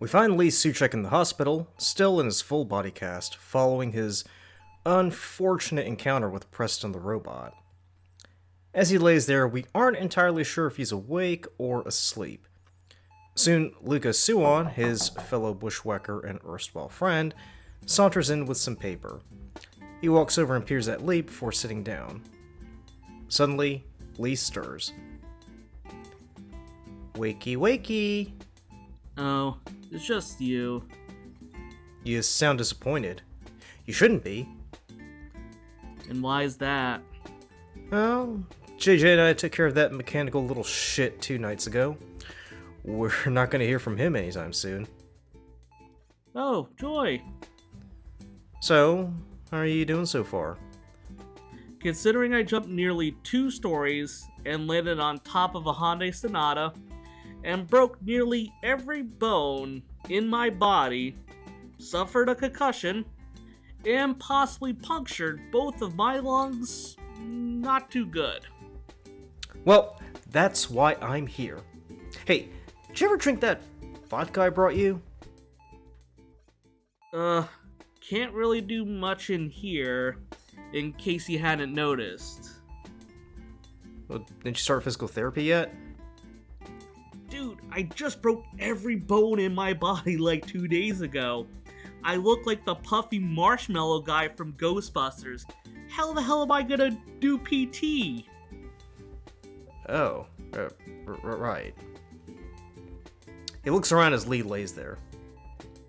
We find Lee Suchek in the hospital, still in his full body cast, following his unfortunate encounter with Preston the Robot. As he lays there, we aren't entirely sure if he's awake or asleep. Soon, Luka Suwon, his fellow bushwhacker and erstwhile friend, saunters in with some paper. He walks over and peers at Lee before sitting down. Suddenly, Lee stirs. Wakey, wakey! Oh, it's just you. You sound disappointed. You shouldn't be. And why is that? Well, JJ and I took care of that mechanical little shit 2 nights ago. We're not going to hear from him anytime soon. Oh, joy. So, how are you doing so far? Considering I jumped nearly 2 stories and landed on top of a Hyundai Sonata and broke nearly every bone in my body, suffered a concussion, and possibly punctured both of my lungs, not too good. Well, that's why I'm here. Hey, did you ever drink that vodka I brought you? Can't really do much in here, in case you hadn't noticed. Well, didn't you start physical therapy yet? Dude, I just broke every bone in my body like 2 days ago. I look like the puffy marshmallow guy from Ghostbusters. How the hell am I gonna do PT? Oh, right. He looks around as Lee lays there.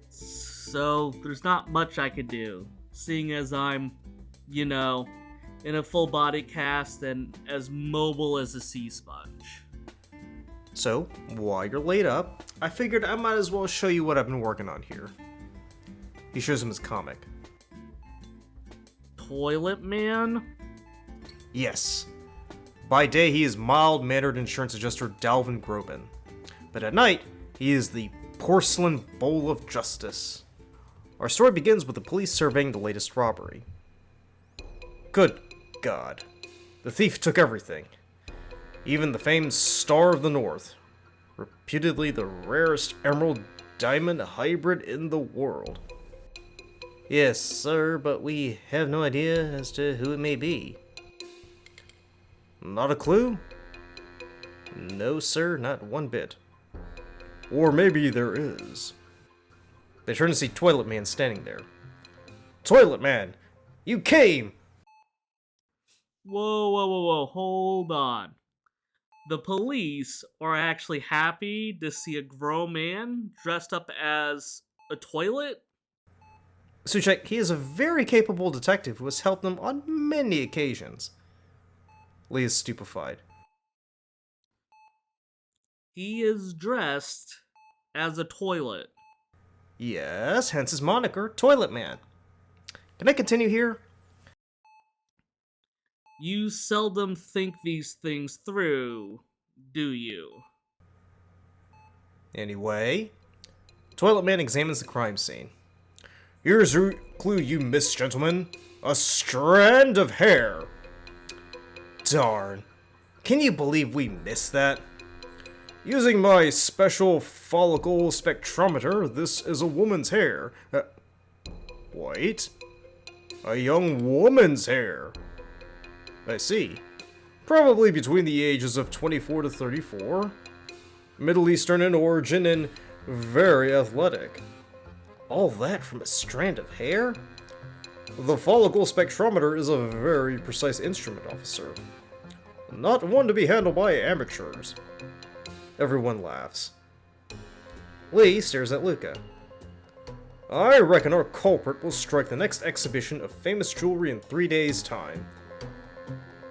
So, there's not much I could do, seeing as I'm, in a full body cast and as mobile as a sea sponge. So, while you're laid up, I figured I might as well show you what I've been working on here. He shows him his comic. Toilet Man? Yes. By day, he is mild-mannered insurance adjuster Dalvin Groban. But at night, he is the porcelain bowl of justice. Our story begins with the police surveying the latest robbery. Good God. The thief took everything. Even the famed Star of the North. Reputedly the rarest emerald diamond hybrid in the world. Yes, sir, but we have no idea as to who it may be. Not a clue? No, sir, not one bit. Or maybe there is. They turn to see Toilet Man standing there. Toilet Man! You came! Whoa, hold on. The police are actually happy to see a grown man dressed up as a toilet? Suchek, he is a very capable detective who has helped them on many occasions. Lee is stupefied. He is dressed as a toilet. Yes, hence his moniker, Toilet Man. Can I continue here? You seldom think these things through, do you? Anyway, Toilet Man examines the crime scene. Here's your clue you missed, gentlemen. A strand of hair. Darn. Can you believe we missed that? Using my special follicle spectrometer, this is a woman's hair. Wait. A young woman's hair. I see. Probably between the ages of 24 to 34. Middle Eastern in origin and very athletic. All that from a strand of hair? The follicle spectrometer is a very precise instrument, officer. Not one to be handled by amateurs. Everyone laughs. Lee stares at Luka. I reckon our culprit will strike the next exhibition of famous jewelry in 3 days' time.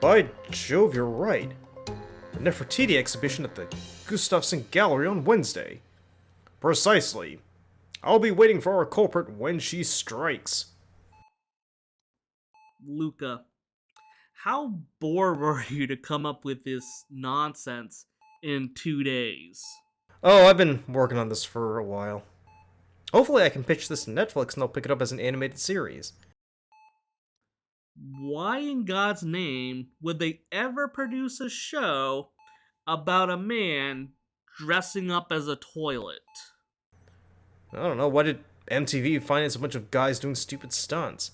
By Jove, you're right. The Nefertiti exhibition at the Gustafsson Gallery on Wednesday. Precisely. I'll be waiting for our culprit when she strikes. Luka, how bored were you to come up with this nonsense in 2 days? Oh, I've been working on this for a while. Hopefully I can pitch this to Netflix and they'll pick it up as an animated series. Why in God's name would they ever produce a show about a man dressing up as a toilet? I don't know, why did MTV finance a bunch of guys doing stupid stunts?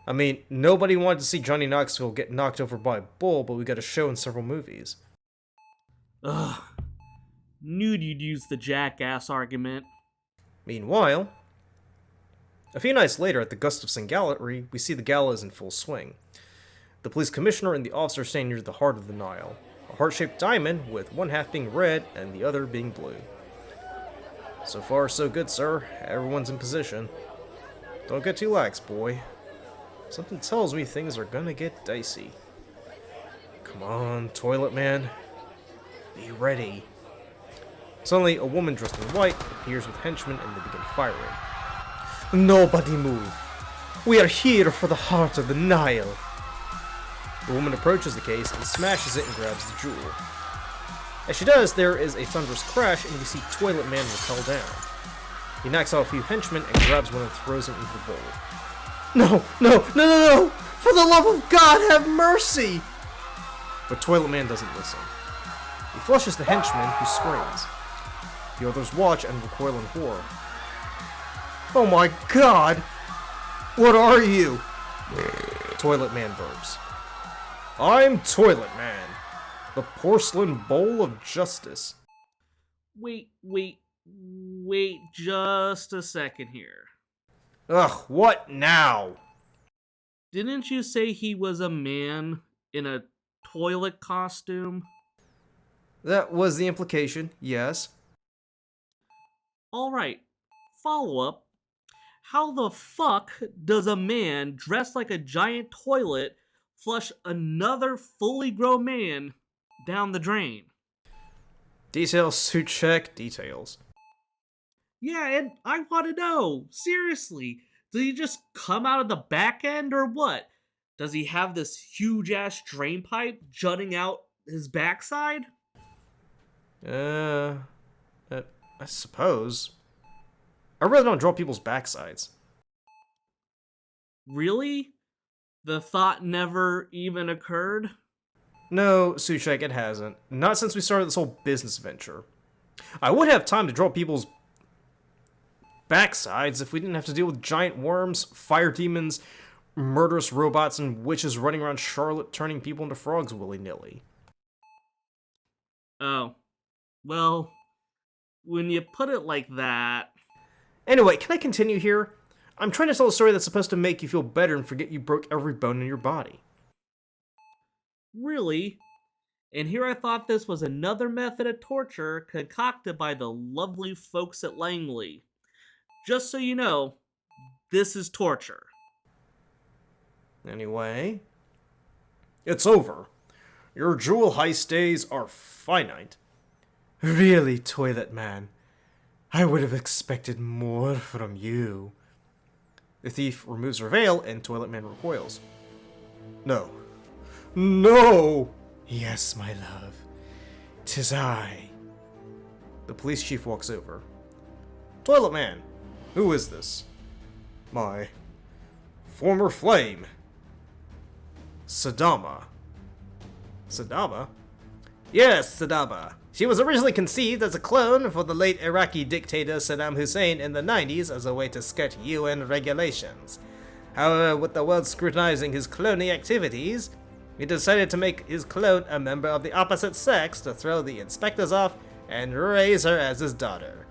I mean, nobody wanted to see Johnny Knoxville get knocked over by a bull, but we got a show in several movies. Ugh. Knew you'd use the jackass argument. Meanwhile, a few nights later at the Gustafson Gallery, we see the gala is in full swing. The police commissioner and the officer stand near the heart of the Nile, a heart-shaped diamond with one half being red and the other being blue. So far, so good, sir. Everyone's in position. Don't get too lax, boy. Something tells me things are gonna get dicey. Come on, Toilet Man. Be ready. Suddenly, a woman dressed in white appears with henchmen and they begin firing. Nobody move. We are here for the heart of the Nile. The woman approaches the case and smashes it and grabs the jewel. As she does, there is a thunderous crash and we see Toilet Man rappel down. He knocks out a few henchmen and grabs one and throws him into the bowl. No, no, no, no, no! For the love of God, have mercy! But Toilet Man doesn't listen. He flushes the henchman, who screams. The others watch and recoil in horror. Oh my God! What are you? Toilet Man burps. I'm Toilet Man, the porcelain bowl of justice. Wait just a second here. Ugh, what now? Didn't you say he was a man in a toilet costume? That was the implication, yes. Alright, follow up. How the fuck does a man dressed like a giant toilet flush another fully grown man down the drain? Details, suit check, details. Yeah, and I want to know, seriously, did he just come out of the back end or what? Does he have this huge ass drain pipe jutting out his backside? I suppose. I really don't draw people's backsides. Really? The thought never even occurred? No, Sushek, it hasn't. Not since we started this whole business venture. I would have time to draw people's backsides if we didn't have to deal with giant worms, fire demons, murderous robots, and witches running around Charlotte turning people into frogs willy-nilly. Oh. Well, when you put it like that... Anyway, can I continue here? I'm trying to tell a story that's supposed to make you feel better and forget you broke every bone in your body. Really? And here I thought this was another method of torture concocted by the lovely folks at Langley. Just so you know, this is torture. Anyway, it's over. Your jewel heist days are finite. Really, Toilet Man, I would have expected more from you. The thief removes her veil and Toilet Man recoils. No. No! Yes, my love. 'Tis I. The police chief walks over. Toilet Man, who is this? My former flame. Saddama. Saddama? Yes, Saddama. She was originally conceived as a clone for the late Iraqi dictator Saddam Hussein in the 90s as a way to skirt UN regulations. However, with the world scrutinizing his cloning activities, he decided to make his clone a member of the opposite sex to throw the inspectors off and raise her as his daughter.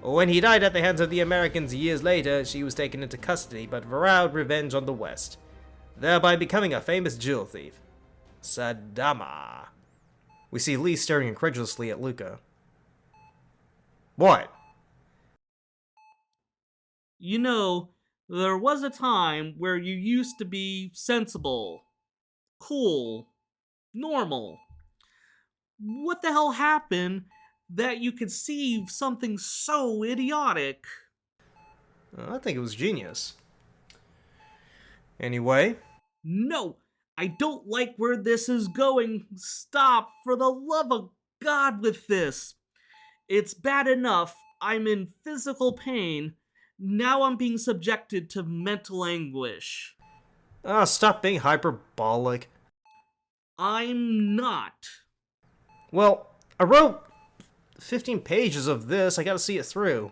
When he died at the hands of the Americans years later, she was taken into custody but vowed revenge on the West, thereby becoming a famous jewel thief. Saddama. We see Lee staring incredulously at Luka. What? You know, there was a time where you used to be sensible, cool, normal. What the hell happened that you conceived something so idiotic? I think it was genius. Anyway? No, I don't like where this is going. Stop, for the love of God, with this. It's bad enough I'm in physical pain. Now I'm being subjected to mental anguish. Stop being hyperbolic. I'm not. Well, I wrote 15 pages of this. I gotta see it through.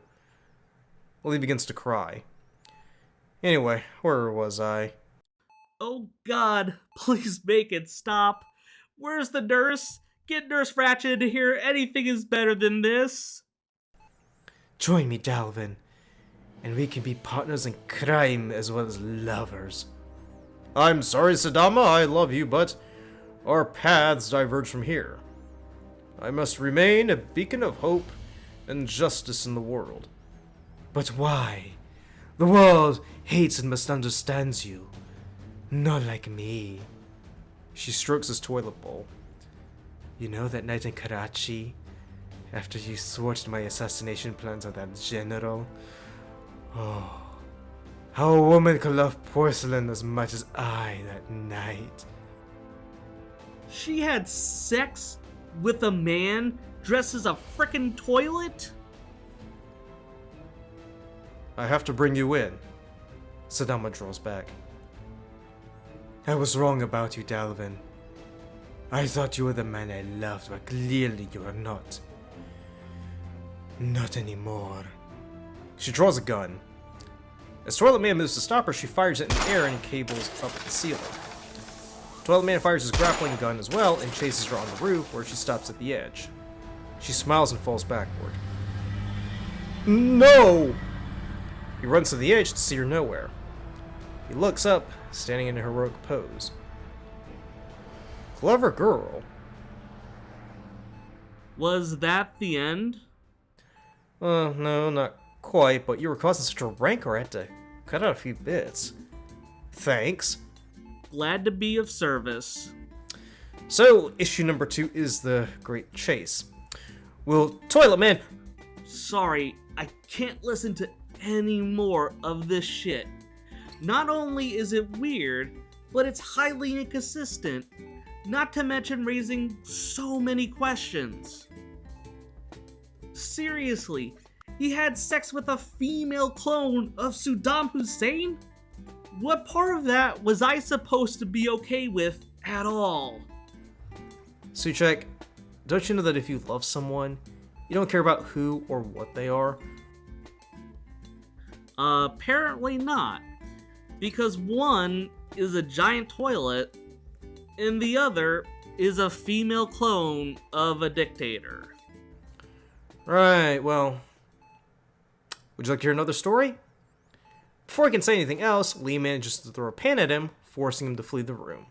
while he begins to cry. Anyway, where was I? Oh God, please make it stop. Where's the nurse? Get Nurse Ratchet into here. Anything is better than this. Join me, Dalvin, and we can be partners in crime as well as lovers. I'm sorry, Sadama, I love you, but our paths diverge from here. I must remain a beacon of hope and justice in the world. But why? The world hates and misunderstands you. Not like me. She strokes his toilet bowl. You know that night in Karachi, after you thwarted my assassination plans on that general? Oh, how a woman could love porcelain as much as I that night. She had sex with a man dressed as a frickin' toilet? I have to bring you in. Sadama draws back. I was wrong about you, Dalvin. I thought you were the man I loved, but clearly you are not. Not anymore. She draws a gun. As Toilet Man moves to stop her, she fires it in the air and cables up the ceiling. Toilet Man fires his grappling gun as well and chases her on the roof, where she stops at the edge. She smiles and falls backward. No! He runs to the edge to see her nowhere. He looks up, standing in a heroic pose. Clever girl. Was that the end? No, not quite, but you were causing such a rancor I had to cut out a few bits. Thanks. Glad to be of service. So, issue number 2 is the Great Chase. Will Toilet Man... Sorry, I can't listen to any more of this shit. Not only is it weird, but it's highly inconsistent, not to mention raising so many questions. Seriously, he had sex with a female clone of Saddam Hussein? What part of that was I supposed to be okay with at all? Suchek, don't you know that if you love someone, you don't care about who or what they are? Apparently not. Because one is a giant toilet, and the other is a female clone of a dictator. Right, well... Would you like to hear another story? Before I can say anything else, Lee manages to throw a pan at him, forcing him to flee the room.